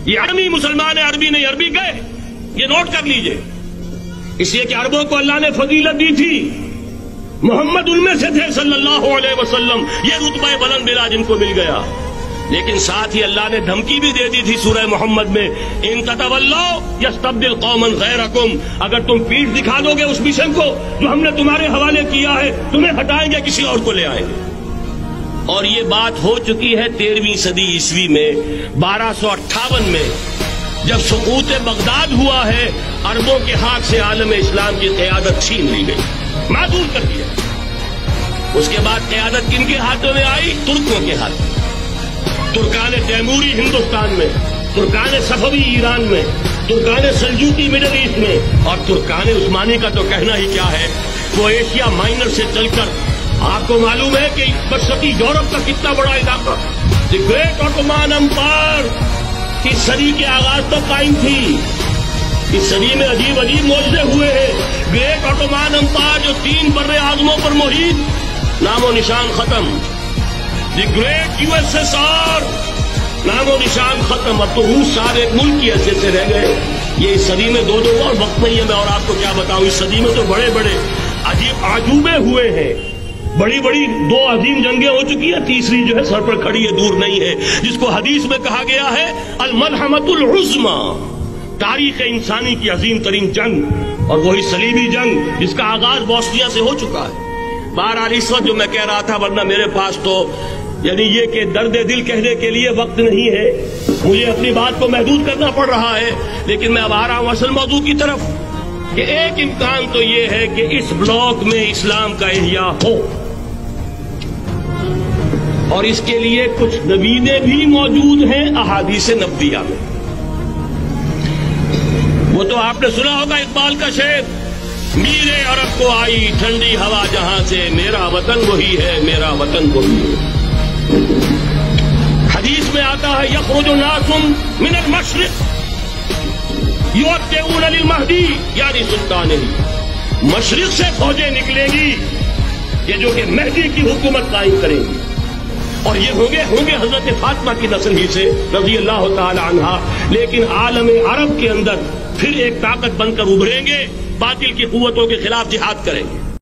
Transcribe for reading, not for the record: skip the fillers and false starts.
یہ عربی مسلمان عربی نہیں، عربی گئے، یہ نوٹ کر لیجئے، اس لیے کہ عربوں کو اللہ نے فضیلت دی تھی، محمد ان میں سے تھے صلی اللہ علیہ وسلم، یہ رتبہ بلند ملا جن کو مل گیا۔ لیکن ساتھ ہی اللہ نے دھمکی بھی دے دی تھی سورہ محمد میں، ان تتولوا یستبدل قوما غیرکم، اگر تم پیٹھ دکھا دو گے اس مشن کو جو ہم نے تمہارے حوالے کیا ہے، تمہیں ہٹائیں گے، کسی اور کو لے آئیں گے۔ اور یہ بات ہو چکی ہے 13ویں صدی عیسوی میں، 1258 میں جب سقوط بغداد ہوا ہے، عربوں کے ہاتھ سے عالم اسلام کی قیادت چھین لی گئی، معذور کر دیا۔ اس کے بعد قیادت کن کے ہاتھوں میں آئی؟ ترکوں کے ہاتھ میں، ترکان تیموری ہندوستان میں، ترکان صفوی ایران میں، ترکان سلجوقی مڈل ایسٹ میں، اور ترکان عثمانی کا تو کہنا ہی کیا ہے، وہ ایشیا مائنر سے چل کر آپ کو معلوم ہے کہ وسطی یورپ کا کتنا بڑا علاقہ، دی گریٹ آٹومان امپائر کی صدی کے آغاز تک قائم تھی۔ اس صدی میں عجیب عجیب معجزے ہوئے ہیں۔ گریٹ آٹومان امپائر جو 3 بر اعظموں پر محیط، نام و نشان ختم۔ The great U S S R, نام و نشان ختم۔ اب تو روس سارے ایک ملک کی حیثیت سے رہ گئے۔ یہ اس صدی میں 2 اور وقت نہیں ہے، میں اور آپ کو کیا بتاؤں، اس صدی میں تو بڑے بڑے عجیب عجوبے ہوئے ہیں، بڑی بڑی 2 عظیم جنگیں ہو چکی ہیں، تیسری جو ہے سر پر کھڑی ہے، دور نہیں ہے، جس کو حدیث میں کہا گیا ہے الملحمۃ العظمی، تاریخ انسانی کی عظیم ترین جنگ، اور وہی صلیبی جنگ جس کا آغاز بوسنیا سے ہو چکا ہے۔ بہرحال اس وقت جو میں کہہ رہا تھا، ورنہ میرے پاس تو یعنی یہ کہ درد دل کہنے کے لیے وقت نہیں ہے، مجھے اپنی بات کو محدود کرنا پڑ رہا ہے، لیکن میں اب آ رہا ہوں اصل موضوع کی طرف، کہ ایک امکان تو یہ ہے کہ اس بلاک میں اسلام کا احیاء ہو، اور اس کے لیے کچھ نویدیں بھی موجود ہیں احادیث نبویہ میں۔ وہ تو آپ نے سنا ہوگا اقبال کا شعر، میرے عرب کو آئی ٹھنڈی ہوا جہاں سے، میرا وطن وہی ہے، میرا وطن وہی ہے۔ حدیث میں آتا ہے یخرج ناس من المشرق یؤتون للمہدی، یعنی سلطان علی، مشرق سے فوجیں نکلیں گی یہ جو کہ مہدی کی حکومت قائم کریں گی، اور یہ ہوں گے حضرت فاطمہ کی نسل ہی سے رضی اللہ تعالی عنہا، لیکن عالم عرب کے اندر پھر ایک طاقت بن کر ابھریں گے، باطل کی قوتوں کے خلاف جہاد کریں گے۔